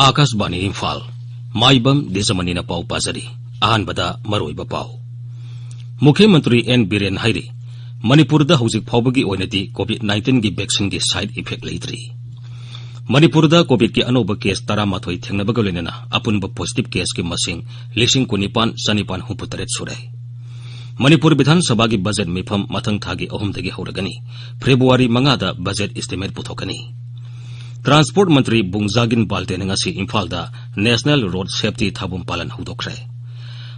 Akashbani Imphal, Maibam Dwijamani na pau pazari, ahanbada maroiba pau. Mukhyamantri N. Biren Hairi, Manipurda hujik phawbagi oinati COVID-19 gi vaccine gi side effect leitri. Manipurda COVID ki anoba case taramathoi thengnabaga loinana apunba positive case ki masing lising kunipan sanipan humputaret surai. Manipur Bidhan Sabha gi budget mifam mathang thagi ahumdagi hauragani, February mangada budget estimate puthokani. Transport Mantri Bungjagin Balte ngasi Imphal da National Road Safety Thabum Palan hudokre.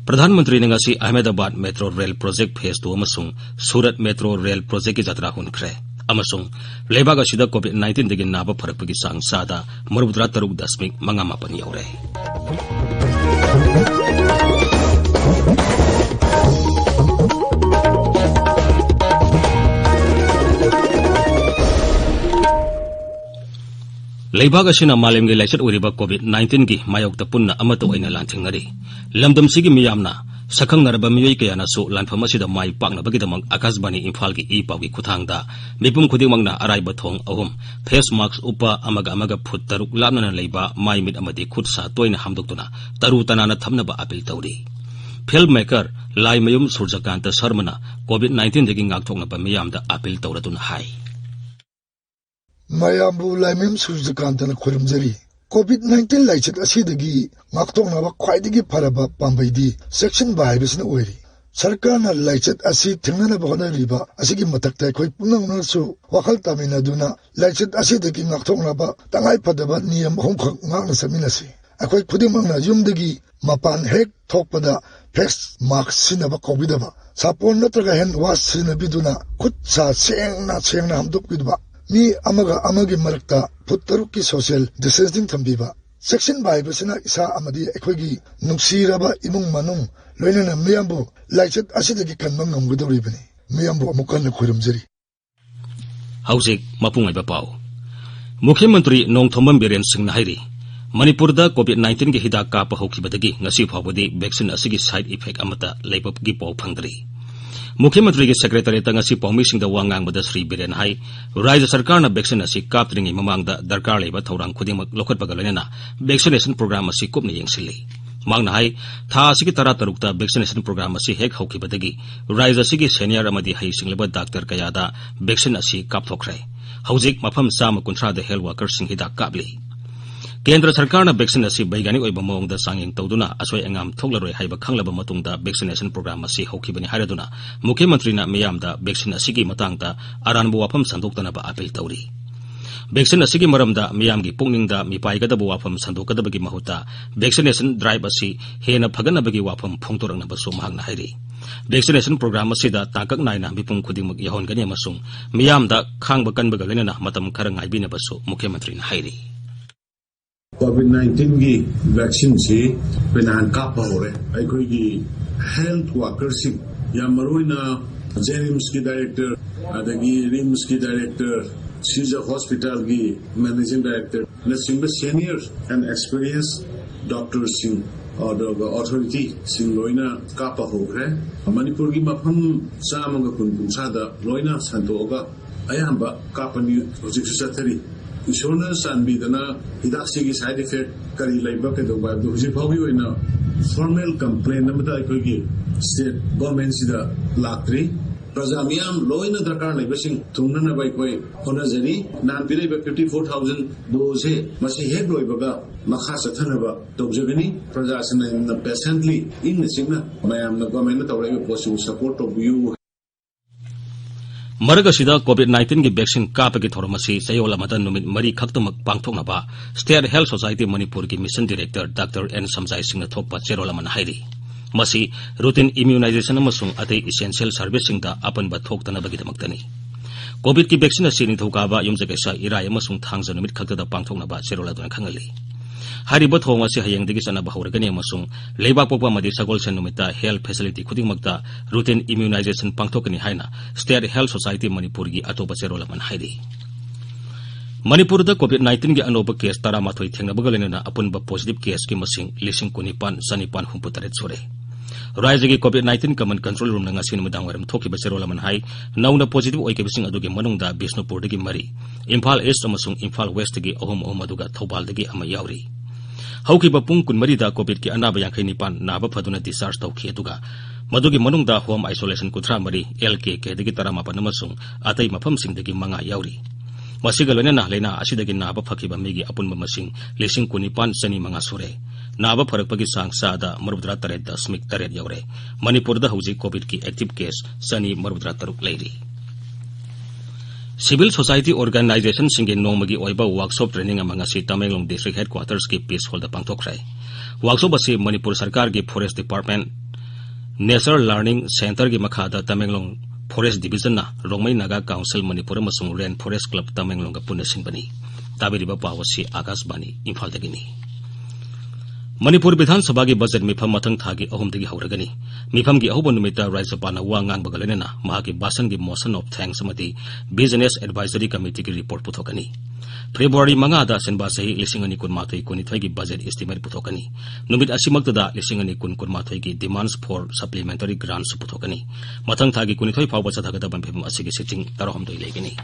Pradhan Mantri ngasi Ahmedabad Metro Rail Project Phase 2 amasung Surat Metro Rail Project ki jatra hunkre. Amasung lebag asida COVID-19 dagi naba pharakpagi sang sada marudra taruk dasmik mangamapan yaure. Leibag asina malim gi laichat uriba COVID-19 gi mayokta punna amato oina lanthingari. Lamdam sigi miyamna sakhang naraba miyoi kayana su lanpham asida mai pakna bagidamang Akashbani Imphal gi ipaw gi khuthangda mipum khudimangna araiba thong ahum face mask upa amaga phut taruk lamna leiba mai mit amadi khutsa toina hamdoktuna taru tanana thamnaba apil tawri. Filmmaker Lai Mayum Surjakanta Sharmana COVID-19 dagi ngakthokna ba miyamda apil tawratuna hai. Mayambu Laimim Surjakantana Kurimjari. COVID-19 laichet asidagi ngaktoknaba khwaidagi pharaba pambaidi section virusna oiri. Sarkarna laichet asi thingnanaba honariba asigi matakta khoi punangnasu wakhal taminaduna laichet asidagi ngaktoknaba tangai phadaba niyam homkhak ngakna saminasi. Akhoi khudimangna yumdagi mapan hek thokpada face mask sinaba kobidaba. Sapon natraga hand wash sinabiduna khut sa sengna hamdokbidba. Mi amaga amagi marakta puttarukki social distancing thambiba section virusna isa amadi ekhoigi nungsiraba imung manung loinana miyambu laichet asidagi kanmang ngamgudoribani miyambu amukan khurimjari Hausik mapungai ba pau Mukhyamantri Nongthombam Biren Singhna hairi Manipurda COVID-19 gi hidak kapa hokibadagi ngasi phawbadi vaccine asigi side effect amata leipap gi pau phangdri Mukhyamantri ki Secretary ngasi paumi singda wangang bada Sri Biren hai Rajya Sarkar na vaccine asi kaptringi mamangda darkar leba thorang khudimak lokhat bagalena vaccination program asi kupni yengsili mangna hai tha asigi tara tarukta vaccination program asi hek hokibadagi Rajya asigi senior amadi hai singleba doctor kayada vaccine asi kapthokre haujik mafam sama kunthra da health workers sing hida kapli Kendra Sarkar na vaccine asi baigani oiba mawngda sanging tawduna asoi angam thoklaroi haiba khanglaba matungda vaccination program asi hokibani haraduna Mukhyamantri na miyamda vaccine asigi matangda aranbu wafam sandoktana ba apel tawri vaccine asigi maramda miyamgi pungningda mipaigadaba wafam sandokadabagi mahuta vaccination drive asi hena phaganabagi wafam phongtorangna ba sumhangna hairi vaccination program asida takak naina mipum khudimuk yahongani amasung miyamda khangba kanbaga lenana matam khara ngaibina basu Mukhyamantri na hairi COVID-19 की vaccine से पेनान का पावरे आई की health workers या मरोइना जेनिम्स की director अदगी रिम्स की director सीजर हॉस्पिटल की मैनेजिंग डायरेक्टर नसिंग senior and experience doctor Singh और अथॉरिटी सिंह लोइना का पावरे मणिपुर की मफम सामंग कुनसादा लोइना संतोगा अयाबा कापनी होजिक सथरी Ishona sanbidana hidaksigi side effect kari laiba ke do ba do jipawi oina formal complaint namata aikogi state government sida lakri prajamiyam loina darkar laibasing tungnana bai koi honajari nan pilai ba 54000 dose masi hek loibaga makha sathanaba tawjagani prajasina patiently in singna mayam na government na tawrai possible support of you Maragasida COVID-19 gi vaccine kapagi thoramasi sayola madan numit mari khaktamak pangthoknaba State Health Society Manipur gi mission director Dr. N. Samjai Singh thokpa cherola man hairi masi routine immunization amasung atei essential service singda apanba thoktana bagi damaktani COVID ki vaccine asini thokaba yumjakaisa irai amasung thangja numit khaktada pangthoknaba cherola dona khangali Hariba thong asi hayangdagi sana bahuragani amasung leibak pokpa madi sagol sen numita health facility khudingmakta routine immunization pangthokani haina State Health Society Manipur gi atoba cherola man hairi Manipur da COVID-19 gi anoba case taramathoi thengnabagalena apunba positive case ki masing lising kunipan sanipan humputaret sore Rajya gi COVID-19 command control room na ngasin madang waram thokiba cherola man hai nauna positive oike bising adugi manungda Bishnupur dagi mari Imphal East amasung Imphal West dagi ahum aduga Thobal dagi ama yauri हौकिबा Pung कुनमरीदा Covid की अनाबा यांखै निपान नाबा फदुना discharge तौखि अदुगा मदुगी मनुंगदा home isolation कुथ्रा मरी LKK दगी तरामापन अमसुंग अतै मफमसिंगदगी मंगा याउरी मसिगा लोइना लेना असिदगी नाबा फखिबा मिगी अपुनबा मसिंग लिसिंग कुनिपान चनी मंगा सुरे नाबा फरकपगी सांग सादा 37.8 याउरे मणिपुरदा हौजी कोविड की एक्टिव केस चनी 37 लेरी सिविल सोसाइटी ऑर्गेनाइजेशन सिंगे नोमगी ओइबा वर्कशॉप ट्रेनिंग अमंगासी तमेंगलोंग डिस्ट्रिक्ट हेडक्वार्टर्स की पीस हॉल दा पांगथोखरै वर्कशॉप असी मणिपुर सरकार की forest department nature learning centre की मखादा तमेंगलोंग फॉरेस्ट डिविजन ना रोंगमई नागा काउंसिल मणिपुर अमसुंग रेन फॉरेस्ट क्लब तमेंगलोंग का पुण्य सिंबनी ताबिरिबा पावसी आकाशवाणी इम्फाल दगिनी मणिपुर विधानसभा की बजट मिफम मथंग थागी अहुमदगी हौरगनी मिफम की अहुब नुमिता राज्यपालना वा ngang बगलेना महाकी बासन की मोशन ऑफ थैंक्स मती बिजनेस एडवाइजरी कमिटी की रिपोर्ट पुथोकनी फेब्रुआरी 5 दा सेनबा सही 2019 की बजट एस्टिमेट पुथोकनी नुमित असिमक्तदा 2019 की डिमांड्स फॉर सप्लीमेंटरी ग्रांट्स पुथोकनी मथंग थागी 19 फावबा चथागदबन फिल्म असिगी सिटिंग तरहमदोय लेगनी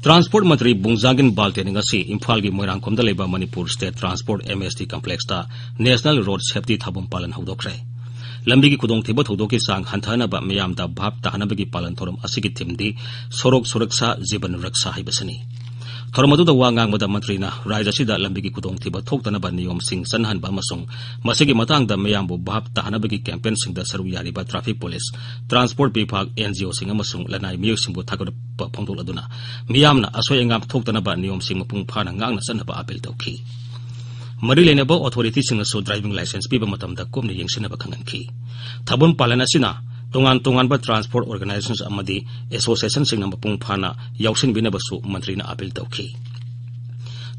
ट्रांसपोर्ट मंत्री बुंजागिन बाल्टेनिंग असी इम्फाल की मोइरांगकोमदा लेबा Manipur state transport MST complex ता नेशनल रोड सेफ्टी थाबम पालन हौदोखरै लंबी की खुदोंथिबा थौदोकी सांग हंथानबा मियामदा भाप ताहनबगी पालन थोरम असिगी थिमदी सोरोक सुरक्षा जीवन रक्षा हाइबसनी थोरमदुदा वा ngangbada मंत्रीना राज्यसिदा लंबी की खुदोंथिबा थोक्तनबा नियम सिंग सनहनबा अमसुंग मसिगी मतंगदा मियामबु भाप ताहनबगी कैंपेन सिंगदा सरू यारिबा ट्रैफिक पुलिस ट्रांसपोर्ट विभाग NGO सिंग अमसुंग लनाई मियोसिंगबु थागदपा फोंदोलदुना मियामना असोय अंगाम थोक्तनबा नियम सिंग मपुंग फाना ngang सनहबा अपील तौखि मरी लेनेबा अथॉरिटी सिंगसु ड्राइविंग लाइसेंस पीबा मतमदा कोमने यंगसिनबा खंगनखि थाबुन पालन असिना तोंगान तोंगानबा ट्रांसपोर्ट ऑर्गेनाइजेशंस अमदी एसोसिएशन सिंगना मपुंग फाना याउसिनबिनबसु मंत्रीना अपील तौखि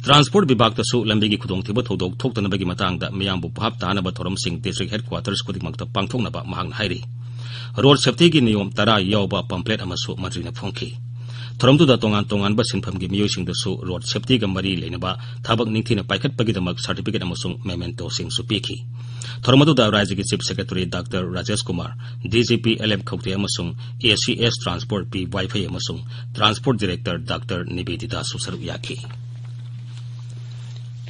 ट्रांसपोर्ट विभाग तसु लंबी की खुदोंथिबा थौदोक थोक्तनबगी मतंगदा मियामबु भाप ताहनबा थोरम सिंग डिस्ट्रिक्ट हेडक्वार्टर्स खुदिमक्ता पांगथोंगनबा महांगना हाइरि रोड सेफ्टी की नियम 10 यावबा पंपलेट अमसु मंत्रीना फोंखि थोरमदुदा तोंगान तोंगानबा सिनफमगी मियोसिंगदसु रोड सेफ्टी का मरी लेनबा थाबक निंगथिना पाइखटपगिदमक सर्टिफिकेट अमसुंग मेमेंटो सिंगसु पीखि थोरमदुदा राज्य की chief secretary doctor Rajesh Kumar DGP LM Khaute अमसुंग ACS ट्रांसपोर्ट P वाईफाई अमसुंग ट्रांसपोर्ट डायरेक्टर डॉक्टर निवेदिता सुसरु याखि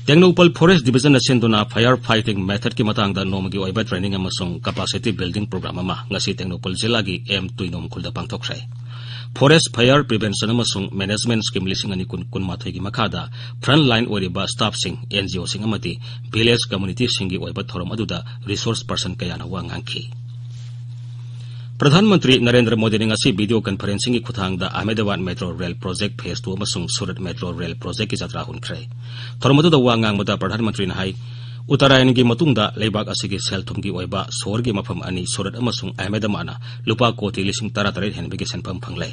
टेक्नोपल फॉरेस्ट डिविजन सेंदुना फायर फाइटिंग मेथड की मतंगदा नोमगी ओइबा ट्रेनिंग अमसुंग कैपेसिटी बिल्डिंग प्रोग्राम अमा ngasi टेक्नोपल जिला की M तुइनोम खुलदा पांगथोखरै फॉरेस्ट फायर प्रिवेंशन अमसुंग मैनेजमेंट स्कीम 2019 की मखादा फ्रंट लाइन ओरिबा स्टाफ सिंग NGO सिंग अमति विलेज कम्युनिटी सिंग की ओइबा थोरम अदुदा रिसोर्स पर्सन कयाना वा nganखि प्रधानमंत्री नरेंद्र मोदी ने ngasi वीडियो कॉन्फ्रेंसिंग की खुथांगदा Ahmedabad metro rail project phase 2 अमसुंग सूरत मेट्रो रेल प्रोजेक्ट की जत्रा हुनखरै थोरम अदुदा वा ngangbada प्रधानमंत्री ने हाई उत्तरायण की मतुंगदा लेबाक असिगी सेलथुमगी ओइबा सोरगी मफम अनि सूरत अमसुंग अहमदाबादना लुपा कोटी 13 हेनबगी सेनफम फंगलै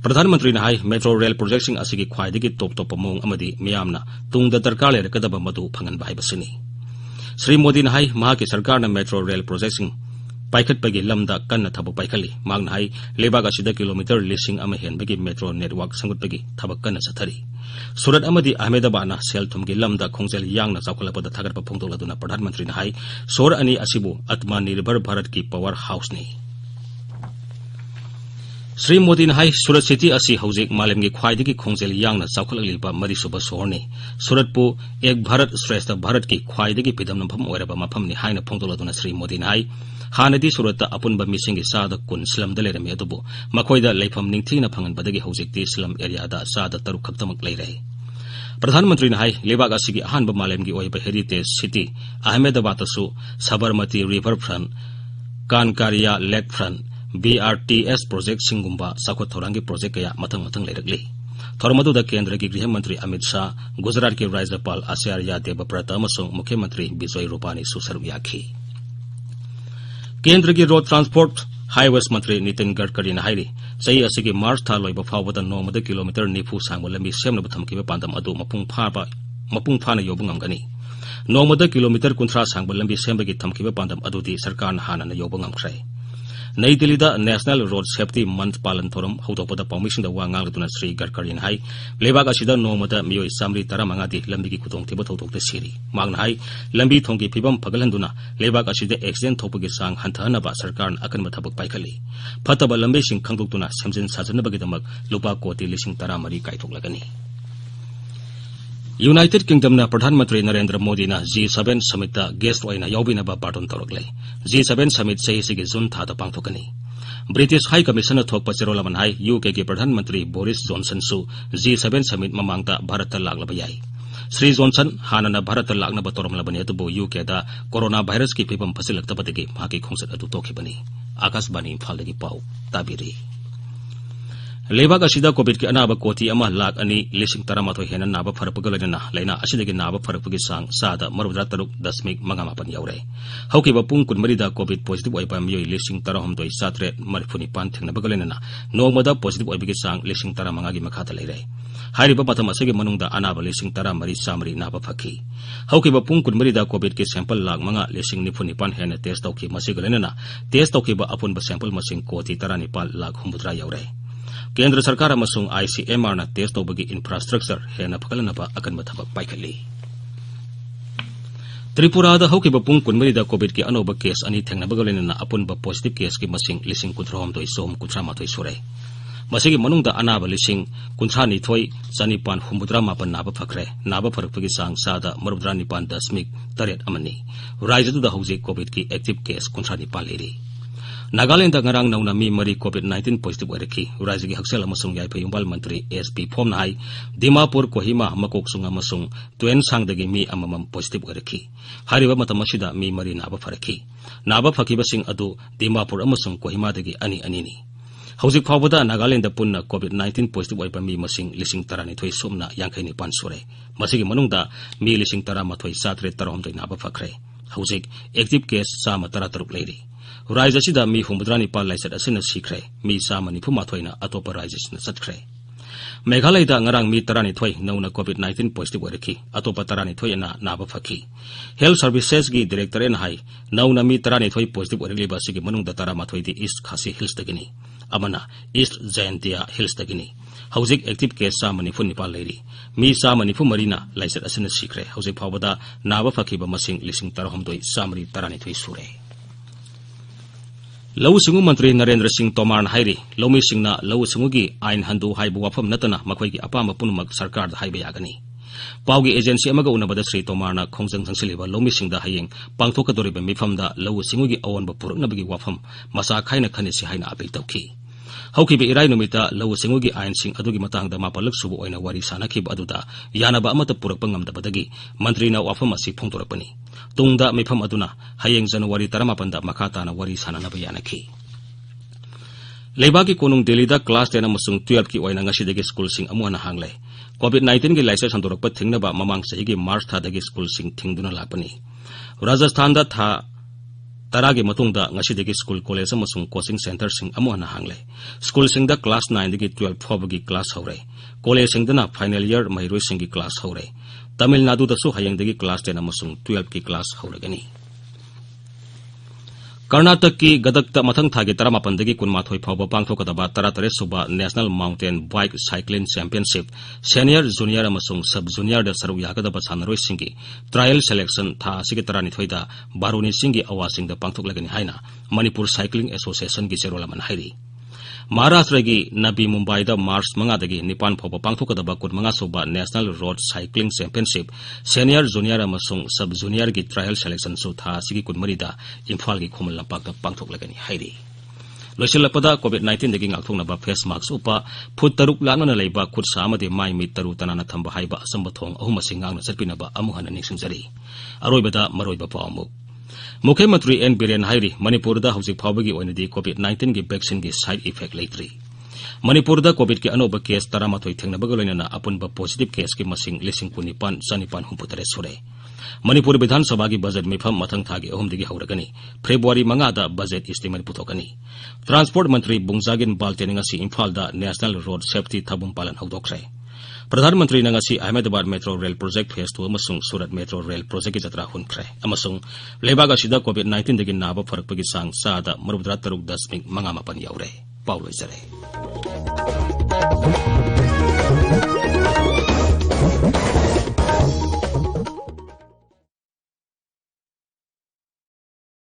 प्रधानमंत्री ने हाई मेट्रो रेल प्रोजेक्ट असिगी ख्वाइदगी टॉप मौंग अमदी मियामना तुंगदा दरकार लेरकदबा मदु फंगनबा हाइबसनी श्री मोदी ने हाई महाकी सरकारना मेट्रो रेल प्रोजेक्ट पाइखटपगी लमदा कन्न थबक पाइखली मांगना हाई लेबाक असिदा किलोमीटर 1,000 हेनबगी मेट्रो नेटवर्क संगुतपगी थबक कन्न सथरी सूरत अमदी अहमदाबादना सेलथुमगी लमदा खोंजेल यांगना चावखलपदा थागरपा फोंदोलदुना प्रधानमंत्री ने हाई सोर अनि असिबु आत्मनिर्भर भारत की पावर हाउस ने श्री मोदी ने हाई सूरत सिटी असी हौजिक मालेमगी ख्वाइदगी खोंजेल यांगना चावखललिबा मरिसुबा सोरने सूरतपु एक भारत श्रेष्ठ भारत की ख्वाइदगी पिदमनफम ओइरबा मफमनि हाइना फोंदोलदुना श्री मोदी ने हाई हानदी सूरत अपुनबा मिसिंगी सादा कुन स्लम दलेरमे अदुबु मखोइदा लेफम निंगथिना फंगनबदगी हौजिकती स्लम एरियादा सादा तरु खक्तमक लेरै प्रधानमंत्री ने हाई लेबाक असिगी अहानबा मालेमगी ओइबा हेरिटेज सिटी अहमदाबादसु Sabarmati river front Kankaria lake front BRTS project सिंगुम्बा साखोत थौरांगी प्रोजेक्ट कया मथंग मथंग लेरकली थोरमदुदा केंद्र की गृह मंत्री अमित शाह गुजरात के राज्यपाल आचार्य देवव्रत अमसुंग मुख्यमंत्री विजय रूपानी सुसरु याखि केंद्र की रोड ट्रांसपोर्ट हाईवेज मंत्री नितिन गडकरी ने हाइरी सही असिगी मार्च था लोइबा फावदा नोमदा किलोमीटर 9 सांगबा लंबी सेमनबा थमकिबा पांदम अदु मपुंग फाना योबु ngamgani नोमदा किलोमीटर 30 सांगबा लंबी सेमबगी थमकिबा पांदम अदुदी सरकारना हानना योबु ngamkhrai नई दिल्ली दा नेशनल रोड सेफ्टी मंथ पालन थोरम हौदोपदा पाउमिसिंग दा वा ngalgduna श्री गडकरी ने हाई लेबाक असिदा नोमदा मियोय सामरी 15 दी लंबी की खुदोंथिबा थौदोकते सिरी मांगना हाई लंबी थोंगी फिबम फगलहंदुना लेबाक असिदा एक्सीडेंट थोपगी सांग हंथानबा सरकारन अकनबा थबक पाइखली फतबा लंबी सिंग खंगदोक्तुना सेमजिन साजनबगीदमक लुपा कोटी 13 काइथोकलगनी यूनाइटेड किंगडम प्रधानमंत्री Narendra Modi G7 summit guest याउबिनबा बाटोन तौरक्ले G7 समिट सही जून था पांथोकनी ब्रिटिश हाई कमीशन थोक चेरोलमन हाई यूके के प्रधानमंत्री बोरिस जॉनसन G7 समिट ममांग भारत लाग याई श्री जॉनसन हाना भारत लाग तौरमलबनी यूके कोरोना वायरस की फिवम फसिलक्तबदगी खोंसत तोखिबनी आकाशवाणी इम्फाल पाउ ताबिरी लेबाग असिदा कोविड के अनाब कोटी लाख 2,13,000 हेन नाब फरपग लैना लैना असिदगी नाब फरपगी सांग सादा 63.5 यौरे हौकिबा पुंग 14 कोविड पॉजिटिव ओइबा मियोय 13,794 थेंगनबग लैना नोंगमदा पॉजिटिव ओइबगी सांग 15,000 गी मखाता लैरे हारिबा मतम असगे मनुंगदा अनाब 13,400 नाब फकी हौकिबा पुंग 14 कोविड के सैंपल लाख 5,94 हेन टेस्ट तौखि मसिग लैना टेस्ट तौखिबा अपुनबा सैंपल मसिंग कोटी 19 लाख 63 यौरे केंद्र सरकार अमसुंग ICMR ना टेस्ट तौबगी इंफ्रास्ट्रक्चर हेन फकलनबा अकनबा थबक पाइखली त्रिपुरादा हौकिबा पुंग 14 कोविड के अनोबा केस अनि थेंगनबग लैना अपुनबा पॉजिटिव केस की मसिंग 19,900 सुरे मसिगी मनुंगदा अनाबा 19,900 नाबा फखरे नाबा फरकपगी सांग सादा 69.8 अमनी राज्यदुदा हौजिक कोविड की एक्टिव केस 19 लेरी Nagaland ngarang nauna mi mari COVID-19 positive oiraki राज्य की हक्सेल अमसुंग याइफा युंबाल मंत्री SP फोमना हाई दिमापुर कोहिमा मकोकसुंग अमसुंग ट्वेन सांगदगी मी अममम पॉजिटिव ओइरकी हारिबा मतम असिदा मी मरी नाबा फरकी नाबा फकीबसिंग अदु दिमापुर अमसुंग कोहिमादगी अनि अनिनी हौजिक फावदा नागालैंड पुन्ना COVID-19 पॉजिटिव ओइबा मी मसिंग 12,000 सोमना 59 सुरे मसिगी मनुंगदा मी 13,793 नाबा फखरे हौजिक एक्टिव केस 133 लेरी राज्य असिदा मी 59 लाइसेट असिना सिखरे मी 94 अतोप राज्य चतखरे मेघालयदा ngarang मी 12 नौना COVID-19 पॉजिटिव ओइरकी अतोप 12 ना नाबा फकी हेल्थ सर्विसेज की डायरेक्टर एन हाई नौना मी 12 पॉजिटिव ओइरलीबा सिगी मनुंगदा 13 दी ईस्ट खासी हिल्स दगिनी अमना ईस्ट जयंतिया हिल्स दगिनी हौजिक एक्टिव केस 94 लेरी मी 94 ना लाइसेट असिना सिखरे हौजिक फावदा नाबा फकीबा मसिंग 13,913 सुरे लौ सिंगु मंत्री नरेंद्र सिंह तोमार हाइरी लौमी सिंगना लौ सिंगु की आइन हंदु हाइबु वाफम नतना मखोई की अपाम पुनमक सरकार दा हाइबे यागनी पाउगी एजेंसी अमगा उनबदा श्री तोमारना खोंजंग संगसिलिबा लौमी सिंगदा हयेंग पांगथोकदोरिबा मिफमदा लौ सिंगु की अवनबा पुरकनबगी वाफम मसा खाइना खनिसि हाइना अपील तौखी हौकिबे इराई नुमिता लौ सिंगु की आइन सिंग अदुगी मतंगदा मापलक सुबु ओइना वारी सानाखिब अदुदा यानबा अमत पुरकपा ngamdabadagi मंत्रीना वाफम असि फोंतोरपनी तुंगदा मिफम अदुना हयेंग जनवरी 15 मखाताना वारी सानानबा यानखी लेबागी कोनुंग दिल्लीदा क्लास 10 अमसुंग 12 की ओइना ngasiदagi स्कूल सिंग अमुना हांगले COVID-19 की लाइसेंस संदोरकपा थिंगनबा ममांग सहिगी मार्च थादगी स्कूल सिंग थिंगदुना लापनी राजस्थान दा था तरागे मतुंगदा ngasiदagi स्कूल कॉलेज अमसुंग कोचिंग सेंटर सिंग अमुना हांगले स्कूल सिंग दा क्लास 9 दगी 12 फावगी क्लास हौरे कॉलेज सिंग दना फाइनल ईयर महिरोय सिंग की क्लास हौरे तमिलनाडु दसु हयंगदगी क्लास 10 अमसुंग 12 की क्लास हौरगनी कर्नाटक की गदक मथंग थागे 15 कुनमाथोय फावबा पांगथोकदबा 33 सुबा national mountain bike cycling championship senior junior अमसुंग सब जूनियर दा सरुक यागदबा सानरोय सिंगी ट्रायल सिलेक्शन था सिगे 32 दा बारोनी सिंगी अवासिंग दा पांगथोकलगनी हाइना मणिपुर साइक्लिंग एसोसिएशन की चेरोलमन हाइरी महाराष्ट्र की नबी मुंबई दा मार्च 5 दगी निपान फावबा पांगथोकदबा 15 सुबा national road cycling championship senior junior अमसुंग सब जूनियर की ट्रायल सिलेक्शन सु था सिगी 13 दा इम्फाल की खोमल लंपाक पांगथोकलगनी हाइरी लोइसलपदा COVID-19 दगी ngakthongnaba फेस मास्क उपा फुट 3 लांगना लेबा खुद सामदे माइ मी 3 तनाना थंबा हाइबा असंब थोंग अहुम सिंगांगना चटपिनबा अमुहन निंगसिंजरी अरोइबदा मरोइबा पावमु मुख्यमंत्री एन बीरेन हाइरी मणिपुरदा हौजिक फावबगी ओइनदी COVID-19 की वैक्सीन की साइड इफेक्ट लेत्री मणिपुरदा कोविड के अनोबा केस 13 थेंगनबगा लोइनना अपुनबा पॉजिटिव केस की मसिंग 19,963 सुरे मणिपुर विधानसभा की बजट मिफम मथंग थागे अहुमदगी हौरगनी फेब्रुआरी 5 दा बजट इस्टीमेट पुथोकनी ट्रांसपोर्ट मंत्री बुंगजागिन बाल्टेनिंग असि इम्फाल दा नेशनल रोड सेफ्टी थबुम पालन हौदोखरे प्रधानमंत्री नंगसी Ahmedabad metro rail project phase 2 अमसुंग सूरत मेट्रो रेल प्रोजेक्ट की जत्रा हुनखरे अमसुंग लेबाग असिदा COVID-19 दगी नाबा फरकपगी सांग सादा 63.5 यौरे पाउलोइजरे